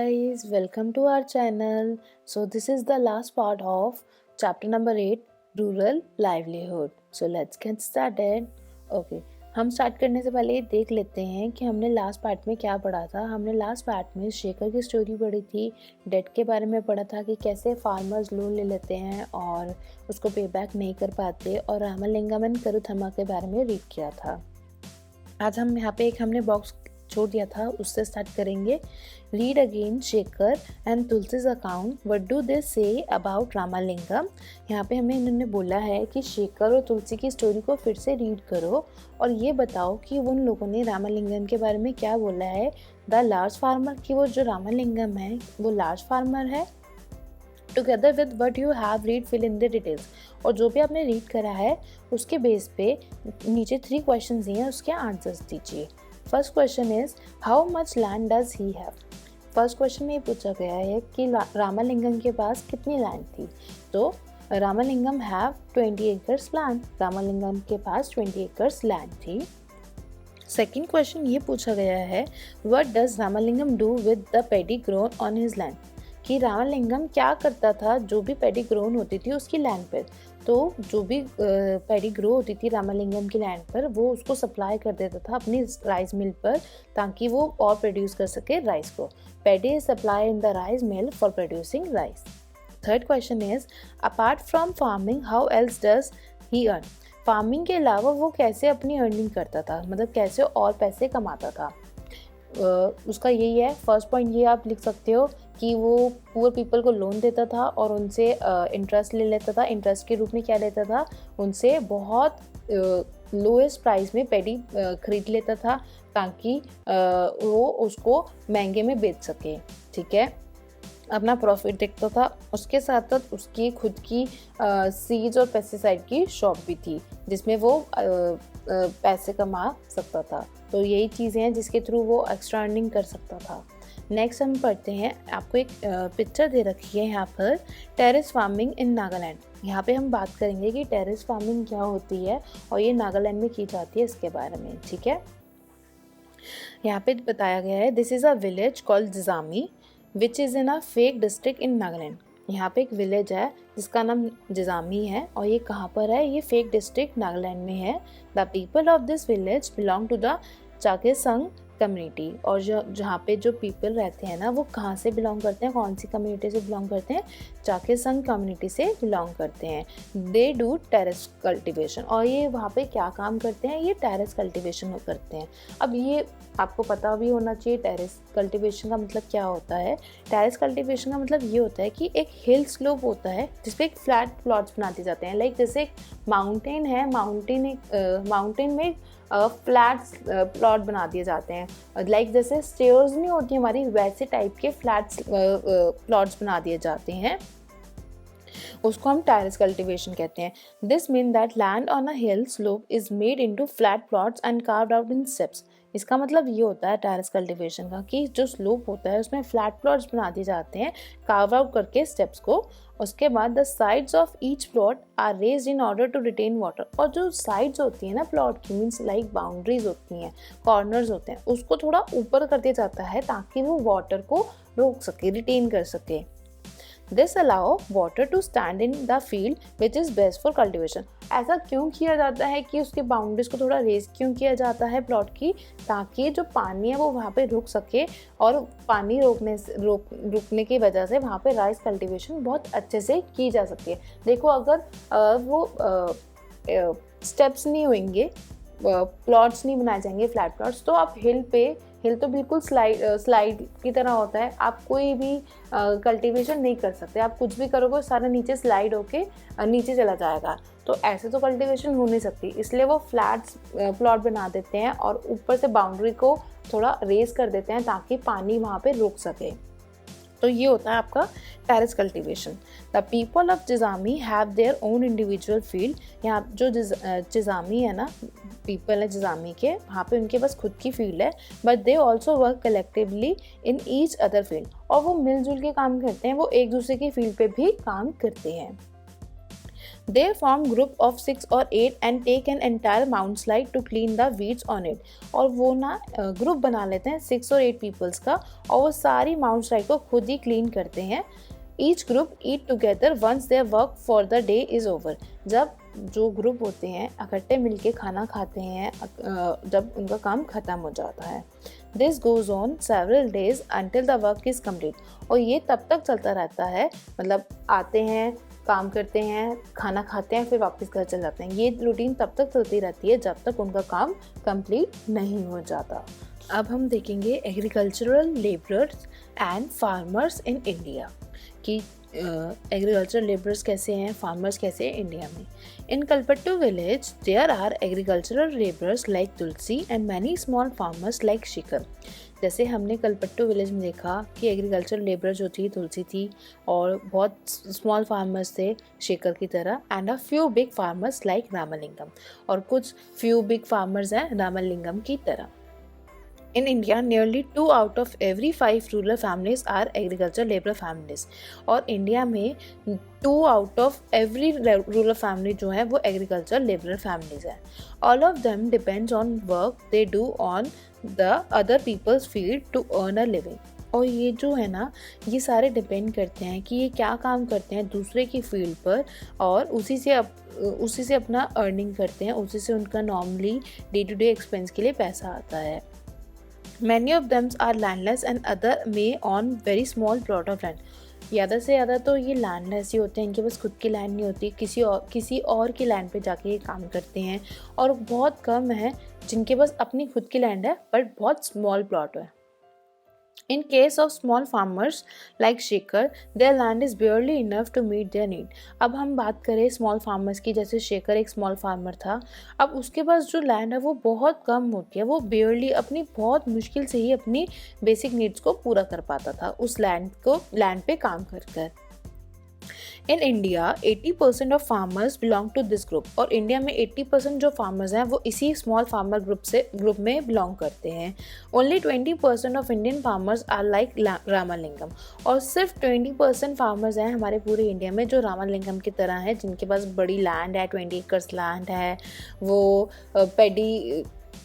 guys, welcome to our channel. So this is the last part of chapter number 8 Rural Livelihood. So let's get started. Okay, हम start करने से पहले देख लेते हैं कि हमने लास्ट पार्ट में क्या पढ़ा था। हमने लास्ट पार्ट में शेखर की स्टोरी पढ़ी थी, डेट के बारे में पढ़ा था कि कैसे फार्मर्स लोन ले लेते हैं और उसको पे बैक नहीं कर पाते, और रामलिंगम एंड करुथम्मा के बारे में रीड किया था। आज हम यहाँ पे एक हमने बॉक्स छोड़ दिया था, उससे स्टार्ट करेंगे। Read again Shekhar and Tulsi's account, what do they say about Ramalingam. यहाँ पे हमें इन्होंने बोला है कि शेखर और तुलसी की स्टोरी को फिर से रीड करो और ये बताओ कि उन लोगों ने रामलिंगम के बारे में क्या बोला है। द लार्ज फार्मर, कि वो जो रामलिंगम है वो लार्ज फार्मर है। Together with what you have read fill in the details, और जो भी आपने रीड करा है उसके बेस पे नीचे 3 क्वेश्चन दिए हैं, उसके आंसर्स दीजिए। First question is how much land does he have. First question में ये पूछा गया है कि रामलिंगम के पास कितनी लैंड थी। तो Ramalingam have 20 acres land, Ramalingam के पास 20 एकर्स लैंड थी। सेकेंड क्वेश्चन ये पूछा गया है what does Ramalingam do with the paddy grown on his land, कि रामलिंगम क्या करता था जो भी पैडी ग्रोन होती थी उसकी लैंड पर। तो जो भी पैडी ग्रो होती थी रामलिंगम की लैंड पर वो उसको सप्लाई कर देता था अपनी राइस मिल पर, ताकि वो और प्रोड्यूस कर सके राइस को। Paddy is supply in the rice mill for producing rice. Third question is apart from farming how else does he earn. Farming के अलावा वो कैसे अपनी अर्निंग करता था, मतलब कैसे और पैसे कमाता था। उसका यही है फर्स्ट पॉइंट, ये आप लिख सकते हो कि वो पुअर पीपल को लोन देता था और उनसे इंटरेस्ट ले लेता था। इंटरेस्ट के रूप में क्या लेता था, उनसे बहुत लोएस्ट प्राइस में पैडी खरीद लेता था ताकि वो उसको महंगे में बेच सके। ठीक है, अपना प्रॉफिट देखता था। उसके साथ साथ उसकी खुद की सीड्स और पेस्टिसाइड की शॉप भी थी जिसमें वो पैसे कमा सकता था। तो यही चीज़ें हैं जिसके थ्रू वो एक्स्ट्रा अर्निंग कर सकता था। नेक्स्ट हम पढ़ते हैं, आपको एक पिक्चर दे रखी है यहाँ पर, टेरेस फार्मिंग इन नागालैंड। यहाँ पे हम बात करेंगे कि टेरेस फार्मिंग क्या होती है और ये नागालैंड में की जाती है इसके बारे में। ठीक है, यहाँ पे बताया गया है this is a village called Chizami which is in a Phek district in Nagaland. यहाँ पे एक विलेज है जिसका नाम जिजामी है और ये कहाँ पर है, ये फेक डिस्ट्रिक्ट नागालैंड में है। The people of this village belong to the Chakhesang community, और जहाँ पे जो पीपल रहते हैं ना वो कहाँ से बिलोंग करते हैं, कौन सी कम्युनिटी से बिलोंग करते हैं, चाकेसंग कम्युनिटी से बिलोंग करते हैं। दे डू टेरेस कल्टिवेशन, और ये वहाँ पे क्या काम करते हैं, ये टेरेस कल्टिवेशन करते हैं। अब ये आपको पता भी होना चाहिए टेरेस कल्टिवेशन का मतलब क्या होता है। टेरेस कल्टिवेशन का मतलब ये होता है कि एक हिल स्लोप होता है जिसपे एक फ्लैट प्लॉट्स बनाते जाते हैं। लाइक जैसे एक माउंटेन है, माउंटेन में फ्लैट प्लॉट बना दिए जाते हैं। लाइक जैसे स्टेयर्स नहीं होती हमारी, वैसे टाइप के फ्लैट प्लॉट्स बना दिए जाते हैं, उसको हम टेरेस कल्टिवेशन कहते हैं। This mean that land on a hill slope is made into flat plots and carved out in steps. इसका मतलब ये होता है टेरेस कल्टिवेशन का कि जो स्लोप होता है उसमें फ्लैट प्लॉट्स बना दिए जाते हैं कार्व आउट करके स्टेप्स को। उसके बाद the sides of each plot are raised in order to retain water, और जो साइड्स होती है ना प्लॉट की, मीन्स लाइक बाउंड्रीज होती हैं, कॉर्नर्स होते हैं, उसको थोड़ा ऊपर कर दिया जाता है ताकि वो वाटर को रोक सके, रिटेन कर सके। This allow water to stand in the field which is best for cultivation। ऐसा क्यों किया जाता है कि उसके बाउंड्रीज को थोड़ा रेज क्यों किया जाता है प्लॉट की, ताकि जो पानी है वो वहाँ पे रुक सके, और पानी रुकने की वजह से वहाँ पे राइस कल्टीवेशन बहुत अच्छे से की जा सके। देखो अगर वो स्टेप्स नहीं होंगे, प्लॉट्स नहीं बनाए जाएंगे फ्लैट प्लॉट्स, तो आप हिल तो बिल्कुल स्लाइड की तरह होता है, आप कोई भी कल्टीवेशन नहीं कर सकते। आप कुछ भी करोगे सारा नीचे स्लाइड होके नीचे चला जाएगा, तो ऐसे तो कल्टीवेशन हो नहीं सकती। इसलिए वो फ्लैट्स प्लॉट बना देते हैं और ऊपर से बाउंड्री को थोड़ा रेज कर देते हैं ताकि पानी वहाँ पे रुक सके। तो ये होता है आपका terrace cultivation. The people of Chizami have their own individual field. यहाँ जो जिजामी है ना, पीपल है जिजामी के, वहाँ पे उनके पास खुद की फील्ड है, but they also work collectively in each other field, और वो मिलजुल के काम करते हैं, वो एक दूसरे की फील्ड पे भी काम करते हैं। They form group of 6 or 8 and take an entire mountain slide to clean the weeds on it. और वो ना ग्रुप बना लेते हैं 6 और 8 पीपल्स का और वो सारी माउंट स्लाइड को खुद ही क्लीन करते हैं. Each group eat together once their work for the day is over. जब जो ग्रुप होते हैं इकट्ठे मिलके खाना खाते हैं जब उनका काम ख़त्म हो जाता है. This goes on several days until the work is complete. और ये तब तक चलता रहता है, मतलब आते हैं, काम करते हैं, खाना खाते हैं, फिर वापस घर चले जाते हैं. ये रूटीन तब तक चलती रहती है जब तक उनका काम कंप्लीट नहीं हो जाता. अब हम देखेंगे agricultural labourers and farmers in India कि एग्रीकल्चरल लेबरर्स कैसे हैं, फार्मर्स कैसे हैं इंडिया में. In Kalpattu village there are agricultural labourers like Tulsi and many small farmers like Shekar. जैसे हमने कलपट्टू विलेज में देखा कि एग्रीकल्चरल लेबर जो थी तुलसी थी और बहुत स्मॉल फार्मर्स थे शेखर की तरह, and a few big farmers like Ramalingam, और कुछ फ्यू बिग फार्मर्स हैं रामलिंगम की तरह. In India, nearly 2 out of every 5 rural families are agricultural labor families. और इंडिया में 2 out of every rural family जो है वो agricultural labor families है. All of them depends on work they do on the other people's field to earn a living. और ये जो है ना, ये सारे डिपेंड करते हैं कि ये क्या काम करते हैं दूसरे की फील्ड पर और उसी से अपना अर्निंग करते हैं, उसी से उनका normally day to day expense के लिए पैसा आता है. Many of them are landless and other may on very small plot of land. ज़्यादा से ज़्यादा तो ये लैंडलेस ही होते हैं, इनके पास खुद की लैंड नहीं होती, किसी और की लैंड पे जाके ये काम करते हैं. और बहुत कम है जिनके पास अपनी खुद की लैंड है बट बहुत स्मॉल प्लॉट है. In case of small farmers like Shekhar, their land is barely enough to meet their need. अब हम बात करें स्मॉल फार्मर्स की, जैसे शेखर एक स्मॉल फार्मर था. अब उसके पास जो लैंड है वो बहुत कम होती है, वो barely अपनी बहुत मुश्किल से ही अपनी बेसिक नीड्स को पूरा कर पाता था उस लैंड पे काम कर कर. In India 80% of farmers belong to this group. और इंडिया में 80% जो फार्मर्स हैं वो इसी स्मॉल फार्मर ग्रुप में बिलोंग करते हैं. Only 20% of Indian farmers are like Ramalingam. और सिर्फ 20% फार्मर्स हैं हमारे पूरे इंडिया में जो रामलिंगम की तरह हैं, जिनके पास बड़ी लैंड है, 20 एकर्स लैंड है. वो पेडी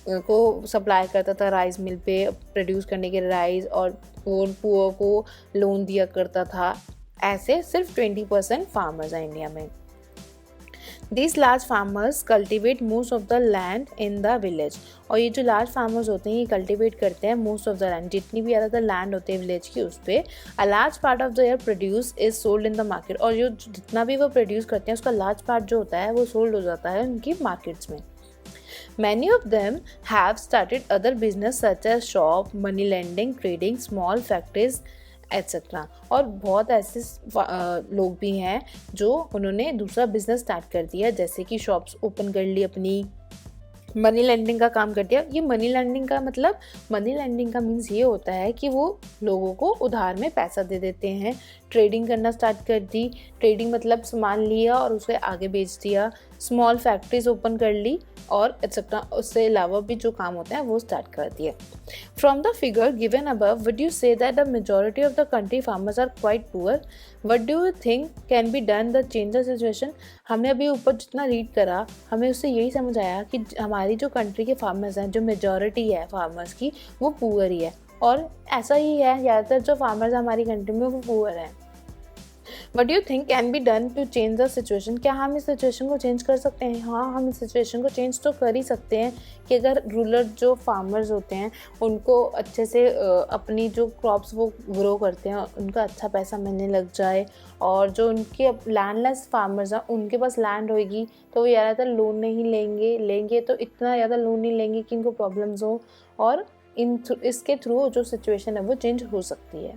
को सप्लाई करता था राइस मिल पे प्रोड्यूस करने के राइस, और वो पुअर को लोन दिया करता था. ऐसे सिर्फ 20% फार्मर्स हैं इंडिया में. These large farmers cultivate most of the land in the village. और ये जो लार्ज फार्मर्स होते हैं ये कल्टिवेट करते हैं मोस्ट ऑफ द लैंड, जितनी भी ज़्यादातर लैंड होते हैं विलेज की उस पर. A large part of their produce is sold in the market. और जो जितना भी वो प्रोड्यूस करते हैं उसका लार्ज पार्ट जो होता है वो सोल्ड हो जाता है उनकी मार्केट्स में. Many of them have started other business such as shop, money lending, trading, small factories, etcetera. और बहुत ऐसे लोग भी हैं जो उन्होंने दूसरा बिजनेस स्टार्ट कर दिया, जैसे कि शॉप्स ओपन कर ली अपनी, मनी लेंडिंग का काम कर दिया. ये मनी लेंडिंग का मीन्स ये होता है कि वो लोगों को उधार में पैसा दे देते हैं. ट्रेडिंग करना स्टार्ट कर दी. ट्रेडिंग मतलब सामान लिया और उसे आगे बेच दिया. स्मॉल फैक्ट्रीज ओपन कर ली और एक्सेट्रा. उससे अलावा भी जो काम होता है वो स्टार्ट कर दिया. From the figure given above would you say that the majority of the country farmers are quite poor. What do you think can be done the change the situation. हमने अभी ऊपर जितना रीड करा हमें उससे यही समझ आया कि हमारी जो कंट्री के फार्मर्स हैं, जो मेजॉरिटी है फार्मर्स की, वो पुअर ही है. और ऐसा ही है, ज़्यादातर जो फार्मर्स हमारी कंट्री में वो पुअर हैं. What do you think can be done to change the situation? क्या हम इस सिचुएशन को चेंज कर सकते हैं? हाँ, हम इस सिचुएशन को चेंज तो कर ही सकते हैं कि अगर रूरल जो फार्मर्स होते हैं उनको अच्छे से अपनी जो क्रॉप्स वो ग्रो करते हैं उनका अच्छा पैसा मिलने लग जाए. और जो उनके लैंडलेस फार्मर्स हैं उनके पास लैंड होगी तो वो ज़्यादातर लोन नहीं लेंगे तो इतना ज़्यादा लोन नहीं लेंगे कि इनको प्रॉब्लम्स हो, और इसके थ्रू जो सिचुएशन है वो चेंज हो सकती है.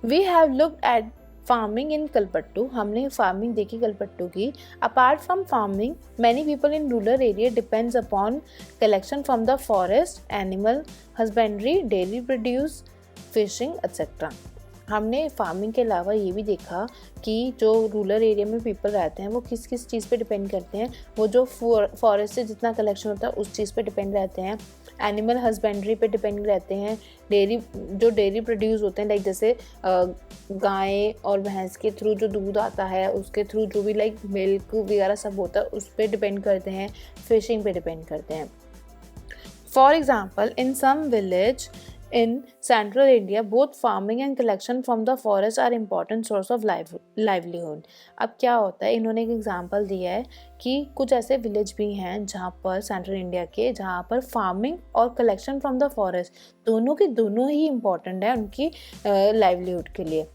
We have looked at farming in Kalpattu. हमने फार्मिंग देखी कलपट्टू की. Apart from farming, many people in rural area depends upon collection from the forest, animal husbandry, dairy produce, fishing, etc. हमने फार्मिंग के अलावा ये भी देखा कि जो रूरल एरिया में पीपल रहते हैं वो किस किस चीज़ पे डिपेंड करते हैं। वो जो फॉरेस्ट से जितना कलेक्शन होता है उस चीज़ पे डिपेंड रहते हैं। एनिमल हस्बेंड्री पे डिपेंड रहते हैं। डेयरी प्रोड्यूस होते हैं, लाइक जैसे गाय और भैंस के थ्रू जो दूध आता है उसके थ्रू जो भी लाइक मिल्क वगैरह सब होता है उस पर डिपेंड करते हैं। फिशिंग पे डिपेंड करते हैं। For example, in some village in central India, both farming and collection from the forest are important source of livelihood. अब क्या होता है, इन्होंने एक एग्जांपल दिया है कि कुछ ऐसे विलेज भी हैं जहाँ पर सेंट्रल इंडिया के जहाँ पर फार्मिंग और कलेक्शन फ्रॉम द फॉरेस्ट दोनों के दोनों ही इम्पॉर्टेंट है उनकी लाइवलीहुड के लिए।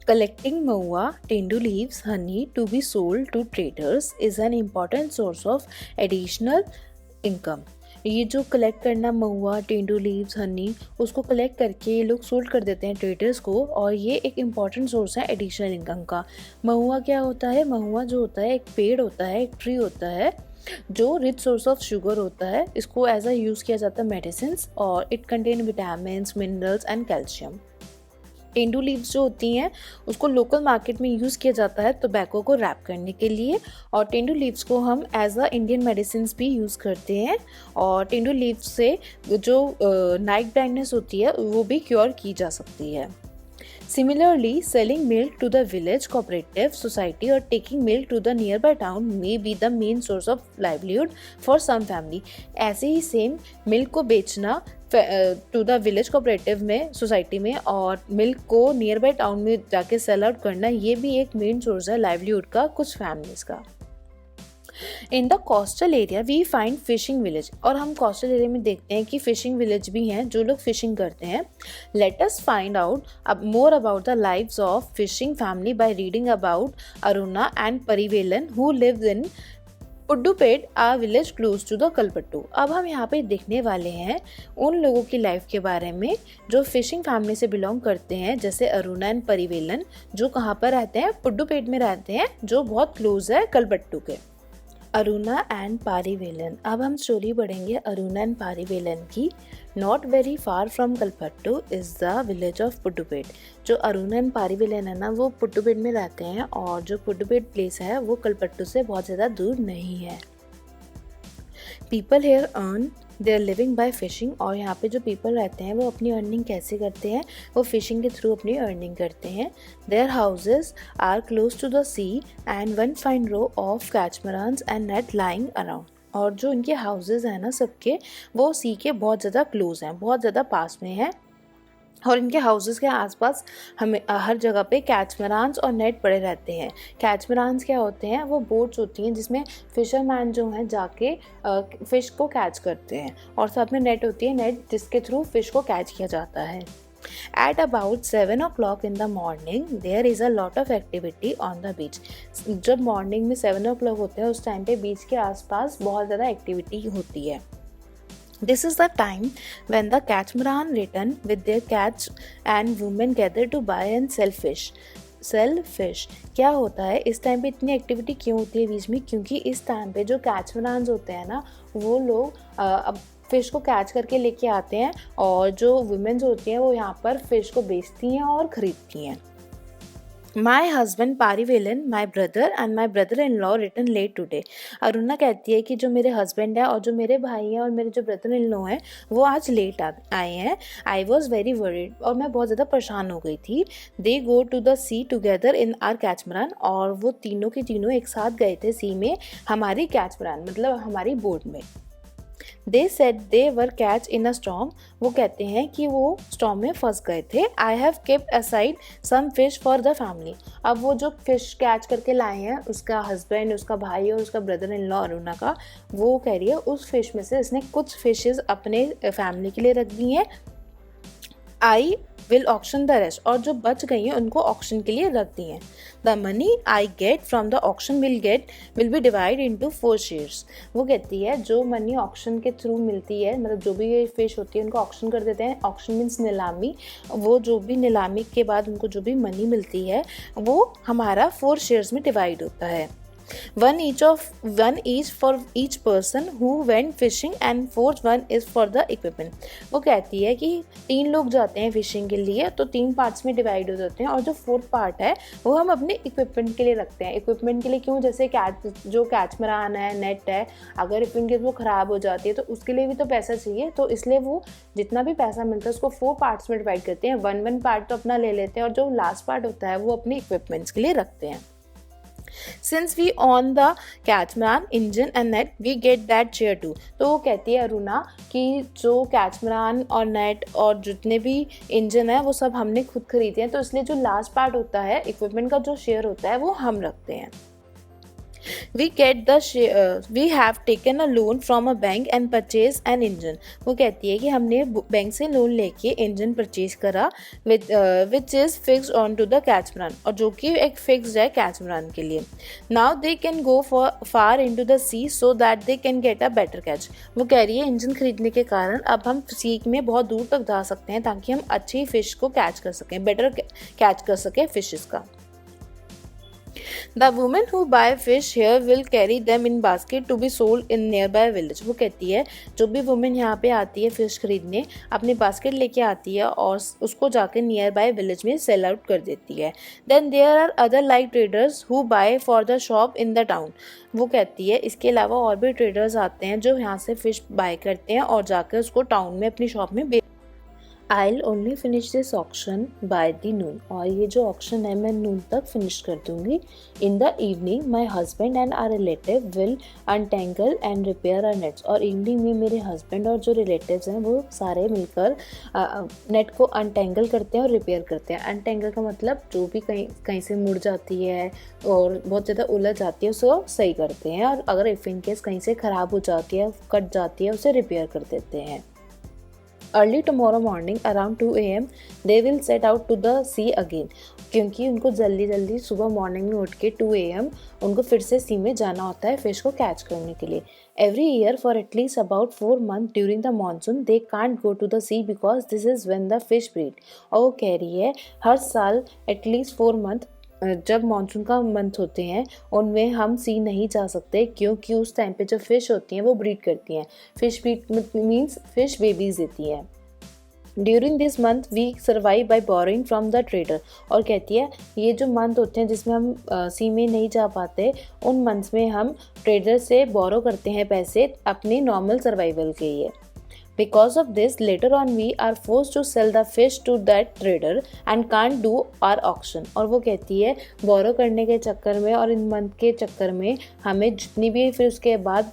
Collecting mahua, tendu leaves, honey to be sold to traders is an important source of additional income. ये जो कलेक्ट करना महुआ, टेंडू लीव्स, हनी, उसको कलेक्ट करके ये लोग सोल्ड कर देते हैं ट्रेडर्स को, और ये एक इम्पॉर्टेंट सोर्स है एडिशनल इनकम का। महुआ क्या होता है? महुआ जो होता है एक पेड़ होता है, एक ट्री होता है जो रिच सोर्स ऑफ शुगर होता है। इसको एज अ यूज़ किया जाता है मेडिसिन, और it contain vitamin, minerals and calcium. Tendu leaves जो होती हैं उसको लोकल मार्केट में यूज़ किया जाता है टोबैको को रैप करने के लिए, और टेंडू लीव्स को हम एज अ इंडियन मेडिसिन भी यूज़ करते हैं। और टेंडू लीव्स से जो नाइट ब्लाइंडनेस होती है वो भी क्योर की जा सकती है। Similarly, selling milk to the village cooperative society or taking milk to the nearby town may be the main source of livelihood for some family. ऐसे ही सेम मिल्क को बेचना टू द विलेज कोऑपरेटिव में, society में, और milk को near by town में जाके sell out करना, ये भी एक मेन सोर्स है लाइवलीहुड का कुछ फैमिलीज का। In the coastal area we find fishing village, और हम कोस्टल एरिया में देखते हैं कि फिशिंग विलेज भी हैं जो लोग फिशिंग करते हैं। Let us find out more about the lives of fishing family by reading about Aruna and Parivelan who lived in Pudupet, a village close to the Kalpattu. अब हम यहाँ पे देखने वाले हैं उन लोगों की लाइफ के बारे में जो फिशिंग फैमिली से बिलोंग करते हैं, जैसे अरुणा एंड परिवेलन, जो कहाँ पर रहते हैं? पुडुपेट में रहते हैं, जो बहुत क्लोज है कलपट्टू के। अरुणा एंड पारिवेलन। अब हम स्टोरी पढ़ेंगे अरुणा एंड पारिवेलन की। Not very far from Kalpattu is the village of Pudupet. जो अरुणा एंड पारिवेलन है ना, वो पुडुपेट में रहते हैं, और जो पुडुपेट प्लेस है वो कलपट्टू से बहुत ज़्यादा दूर नहीं है। People here earn their living by fishing, और यहाँ पे जो पीपल रहते हैं वो अपनी अर्निंग कैसे करते हैं? वो फिशिंग के थ्रू अपनी अर्निंग करते हैं। Their houses are close to the sea and one finds row of catamarans and net lying around, और जो इनके हाउसेज हैं ना सबके, वो सी के बहुत ज़्यादा क्लोज हैं, बहुत ज़्यादा पास में हैं, और इनके हाउसेस के आसपास हमें हर जगह पे कैचमरान्स और नेट पड़े रहते हैं। कैचमरान्स क्या होते हैं? वो बोट्स होती हैं जिसमें फिशरमैन जो हैं जाके फ़िश को कैच करते हैं, और साथ में नेट होती है, नेट जिसके थ्रू फ़िश को कैच किया जाता है। At about 7 o'clock in the morning, there is a lot of activity on the beach. जब मॉर्निंग में 7 o'clock होते हैं उस टाइम पे बीच के आसपास बहुत ज़्यादा एक्टिविटी होती है। This is the time when the catamaran return with their catch and women gather to buy and sell fish. क्या होता है इस टाइम पे इतनी एक्टिविटी क्यों होती है बीच में? क्योंकि इस टाइम पे जो कैचमरान्स होते हैं ना, वो लोग अब फ़िश को कैच करके लेके आते हैं, और जो वुमेन्स होती हैं वो यहाँ पर फ़िश को बेचती हैं और ख़रीदती हैं। My husband Parivelan, my brother and my brother in law return late today. Aruna कहती है कि जो मेरे हस्बैंड है और जो मेरे भाई हैं और मेरे जो ब्रदर इन लॉ हैं वो आज लेट आए हैं। आई वॉज वेरी वरीड, और मैं बहुत ज़्यादा परेशान हो गई थी। They go to the sea together in our catamaran, और वो तीनों के तीनों एक साथ गए थे सी में हमारी कैचमरान, मतलब हमारी बोट में। They said they were catch in a storm. वो कहते हैं कि वो स्टॉर्म में फंस गए थे। I have kept aside some fish for the family. अब वो जो फिश कैच करके लाए हैं, उसका हस्बैंड, उसका भाई और उसका ब्रदर इन लॉ अरुणा का, वो कह रही है उस फिश में से इसने कुछ फिशेस अपने फैमिली के लिए रख दी हैं। I will auction the rest, और जो बच गई हैं उनको ऑक्शन के लिए रख दी हैं। The money I get from the auction will be divide into 4 shares. वो कहती है जो मनी ऑक्शन के थ्रू मिलती है, मतलब जो भी ये फिश होती है उनको ऑक्शन कर देते हैं। ऑक्शन मीन्स नीलामी। वो जो भी नीलामी के बाद उनको जो भी मनी मिलती है वो हमारा 4 शेयर्स में डिवाइड होता है। one each for each person who went fishing and fourth one is for the equipment। वो कहती है कि 3 लोग जाते हैं फिशिंग के लिए तो 3 पार्ट्स में डिवाइड हो जाते हैं और जो फोर्थ पार्ट है वो हम अपने इक्विपमेंट के लिए रखते हैं। इक्विपमेंट के लिए क्यों, जैसे कैचमरान है, नेट है, अगर इफ इनकेस वो ख़राब हो जाती है तो उसके लिए भी तो पैसा चाहिए, तो इसलिए वो जितना भी पैसा मिलता है उसको 4 पार्ट्स में डिवाइड करते हैं। 1 पार्ट तो अपना ले लेते हैं और जो लास्ट पार्ट होता है वो अपने इक्विपमेंट्स के लिए रखते हैं। Since we own the catamaran engine and net, we get that share too। तो वो कहती है अरुणा कि जो कैचमरान और नेट और जितने भी इंजन है वो सब हमने खुद खरीदे हैं, तो इसलिए जो लास्ट पार्ट होता है इक्विपमेंट का जो शेयर होता है वो हम रखते हैं। We have taken a loan from a bank and purchased an engine। वो कहती है कि हमने बैंक से लोन लेके इंजन परचेज करा which is fixed onto the catamaran, और जो कि एक फिक्स्ड है कैचमरान के लिए। Now they can go far into the sea so that they can get a better catch। वो कह रही है इंजन खरीदने के कारण अब हम सी में बहुत दूर तक जा सकते हैं ताकि हम अच्छी फिश को कैच कर सकें, बेटर कैच कर सकें फिशेस का। The women who buy fish here will carry them in basket to be sold in nearby village। वो कहती है जो भी वुमेन यहाँ पे आती है फिश खरीदने अपनी बास्केट लेके आती है और उसको जाके नियर बाय विलेज में सेल आउट कर देती है। Then there are other like traders who buy for the shop in the town। वो कहती है इसके अलावा और भी ट्रेडर्स आते हैं जो यहाँ से फिश बाय करते हैं और जाकर उसको टाउन में अपनी शॉप में I'll only finish this auction by the noon। और ये जो ऑक्शन है मैं नून तक फिनिश कर दूंगी। In the evening my husband and our relative will untangle and repair our nets। और इवनिंग में मेरे हस्बैंड और जो रिलेटिव्स हैं वो सारे मिलकर नेट को अनटेंगल करते हैं और रिपेयर करते हैं। अनटेंगल का मतलब जो भी कहीं से मुड़ जाती है और बहुत ज़्यादा उलझ जाती है उसको सही करते हैं, और अगर इफ इन केस कहीं से ख़राब हो जाती है, कट जाती है, उसे रिपेयर कर देते हैं। Early tomorrow morning around 2 AM they will set out to the sea again। क्योंकि उनको जल्दी सुबह मॉर्निंग में उठ के 2 AM उनको फिर से सी में जाना होता है फिश को कैच करने के लिए। Every year for at least about 4 months during the monsoon they can't go to the sea because this is when the fish breed। और वो कह रही है हर साल at least 4 month जब मानसून का मंथ होते हैं उनमें हम सी नहीं जा सकते क्योंकि उस टाइम पे जो फिश होती हैं वो ब्रीड करती हैं। Fish breed means fish babies देती हैं। During this month we survive by borrowing from the trader. और कहती है ये जो मंथ होते हैं जिसमें हम सी में नहीं जा पाते उन मंथ्स में हम ट्रेडर से बोरो करते हैं पैसे अपनी नॉर्मल सर्वाइवल के लिए। Because of this, later on we are forced to sell the fish to that trader and can't do our auction। और वो कहती है बोरो करने के चक्कर में और इन मंथ के चक्कर में हमें जितनी भी फिर उसके बाद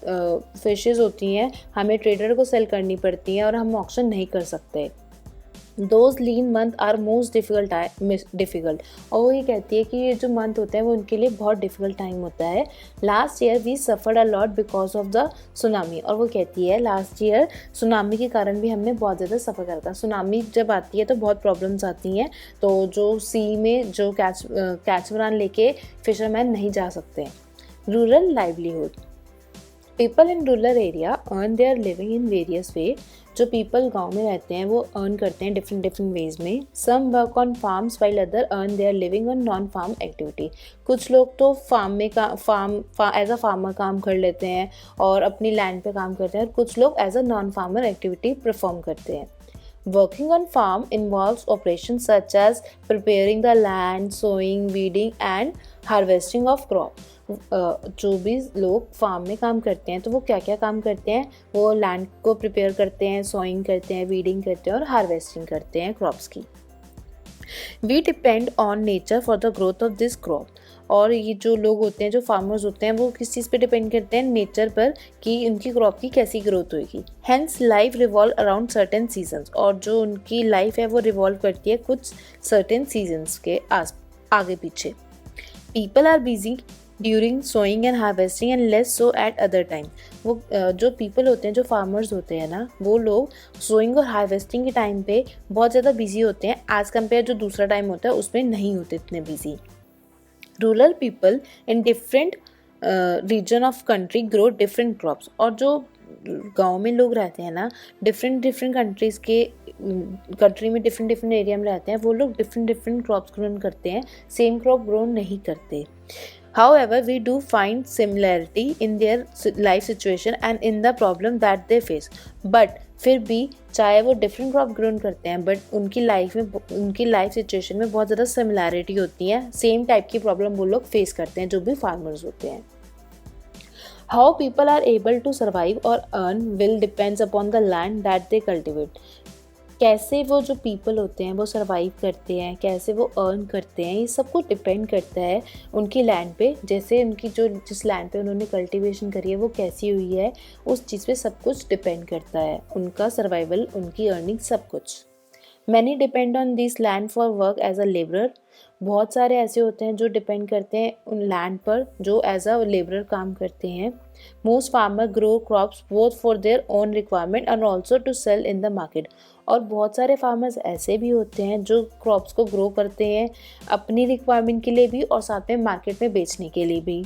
फिशेस होती हैं हमें ट्रेडर को सेल करनी पड़ती हैं और हम ऑक्शन नहीं कर सकते। Those lean month are most difficult। और वो ये कहती है कि ये जो मंथ होते हैं वो उनके लिए बहुत डिफ़िकल्ट टाइम होता है। Last year we suffered a lot because of the tsunami. और वो कहती है लास्ट ईयर सुनामी के कारण भी हमने बहुत ज़्यादा सफ़र करा था। सुनामी जब आती है तो बहुत प्रॉब्लम्स आती हैं, तो जो सी में जो कैचमरान लेके फिशरमैन नहीं जा सकते। Rural livelihood. People in rural area earn their living in various वे। जो पीपल गांव में रहते हैं वो अर्न करते हैं डिफरेंट वेज में। Some work on farms while other earn their living on non farm activity. कुछ लोग तो फार्म में एज अ फार्मर काम कर लेते हैं और अपनी लैंड पे काम करते हैं, और कुछ लोग as a non farmer activity perform करते हैं। Working on farm involves operations such as preparing the land, sowing, weeding and harvesting of crop। जो भी लोग फार्म में काम करते हैं तो वो क्या क्या काम करते हैं, वो लैंड को प्रिपेयर करते हैं, सोइंग करते हैं, वीडिंग करते हैं और हार्वेस्टिंग करते हैं क्रॉप्स की। We depend on nature for the growth of this crop. और ये जो लोग होते हैं, जो फार्मर्स होते हैं, वो किस चीज़ पे डिपेंड करते हैं, नेचर पर, कि उनकी क्रॉप की कैसी ग्रोथ होगी। Hence life revolve around certain seasons. और जो उनकी लाइफ है वो रिवॉल्व करती है कुछ सर्टेन सीजन्स के आगे पीछे। People are busy during sowing and harvesting and less so at other time. वो जो पीपल होते हैं, जो फार्मर्स होते हैं ना, वो लोग सोइंग और हार्वेस्टिंग के टाइम पे बहुत ज़्यादा बिजी होते हैं एज़ कम्पेयर जो दूसरा टाइम होता है उसमें नहीं होते इतने busy. Rural people in different region of country grow different crops. और जो गांव में लोग रहते हैं ना, डिफरेंट कंट्रीज़ के कंट्री में डिफरेंट एरिया में रहते हैं, वो लोग डिफरेंट क्रॉप्स ग्रो करते हैं, सेम क्रॉप ग्रो नहीं करते। However, we do find similarity in their life situation and in the problem that they face. But फिर भी चाहे वो डिफरेंट क्रॉप ग्रोन करते हैं, बट उनकी लाइफ सिचुएशन में बहुत ज़्यादा सिमिलैरिटी होती है. सेम टाइप की प्रॉब्लम वो लोग फेस करते हैं जो भी फार्मर्स होते हैं. How people are able to survive और earn will depends upon the land that they cultivate. कैसे वो जो पीपल होते हैं वो सर्वाइव करते हैं, कैसे वो अर्न करते हैं, ये सब कुछ डिपेंड करता है उनकी लैंड पे. जैसे उनकी जिस लैंड पे उन्होंने कल्टीवेशन करी है वो कैसी हुई है, उस चीज़ पे सब कुछ डिपेंड करता है. उनका सर्वाइवल, उनकी अर्निंग, सब कुछ. Many depend on this land for work as a labourer. बहुत सारे ऐसे होते हैं जो डिपेंड करते हैं उन लैंड पर, जो एज अ लेबरर काम करते हैं. Most farmer grow crops both for their own requirement and also to sell in the market. और बहुत सारे फार्मर्स ऐसे भी होते हैं जो क्रॉप्स को ग्रो करते हैं अपनी रिक्वायरमेंट के लिए भी और साथ में मार्केट में बेचने के लिए भी.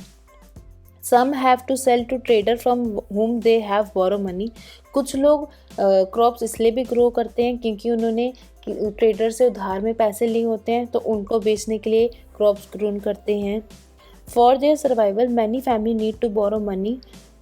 Some have to sell to trader from whom they have borrow money. कुछ लोग क्रॉप्स इसलिए भी ग्रो करते हैं क्योंकि उन्होंने ट्रेडर से उधार में पैसे लिए होते हैं, तो उनको बेचने के लिए क्रॉप्स ग्रो करते हैं. For their survival many family need to borrow money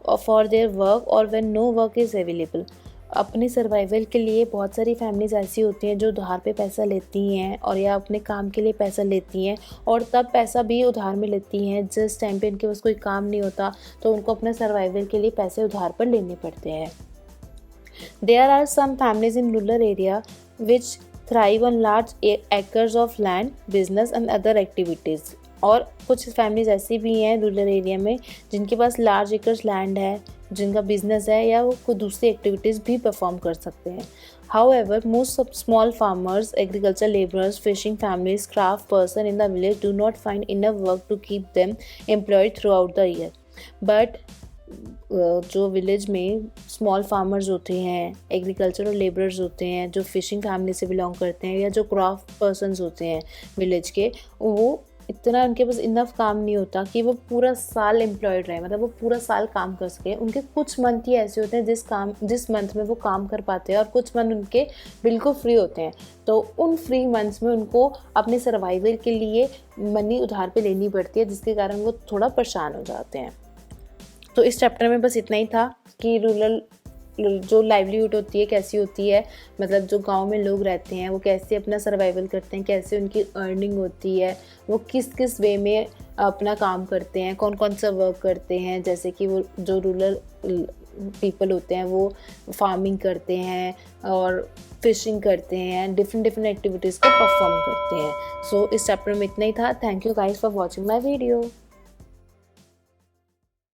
for their work और when no work is available. अपने सर्वाइवल के लिए बहुत सारी फैमिलीज़ ऐसी होती हैं जो उधार पे पैसा लेती हैं और या अपने काम के लिए पैसा लेती हैं, और तब पैसा भी उधार में लेती हैं जिस टाइम पे इनके पास कोई काम नहीं होता, तो उनको अपने सर्वाइवल के लिए पैसे उधार पर लेने पड़ते हैं. There are some families in rural area which thrive on large acres of land, business and other activities. और कुछ फैमिलीज ऐसी भी हैं रूरल एरिया में जिनके पास लार्ज एकर्स लैंड है, जिनका बिजनेस है या वो कोई दूसरी एक्टिविटीज़ भी परफॉर्म कर सकते हैं. However, most small farmers, agriculture laborers, fishing families, craft person in the village do not find enough work to keep them employed throughout the year. But जो विलेज में स्मॉल फार्मर्स होते हैं, agricultural labourers होते हैं, जो fishing family से belong करते हैं या जो क्राफ्ट पर्सनस होते हैं विलेज के, वो इतना उनके पास इनफ काम नहीं होता कि वो पूरा साल एम्प्लॉयड रहे, मतलब वो पूरा साल काम कर सके. उनके कुछ मंथ ही ऐसे होते हैं जिस मंथ में वो काम कर पाते हैं और कुछ मंथ उनके बिल्कुल फ्री होते हैं. तो उन फ्री मंथ्स में उनको अपने सर्वाइवल के लिए मनी उधार पे लेनी पड़ती है, जिसके कारण वो थोड़ा परेशान हो जाते हैं. तो इस चैप्टर में बस इतना ही था कि रूरल जो लाइवलीहुड होती है कैसी होती है, मतलब जो गांव में लोग रहते हैं वो कैसे अपना सर्वाइवल करते हैं, कैसे उनकी अर्निंग होती है, वो किस किस वे में अपना काम करते हैं, कौन कौन सा वर्क करते हैं. जैसे कि वो जो रूरल पीपल होते हैं वो फार्मिंग करते हैं और फिशिंग करते हैं, डिफरेंट एक्टिविटीज़ को परफॉर्म करते हैं. सो इस चैप्टर में इतना ही था. Thank you guys for watching my video.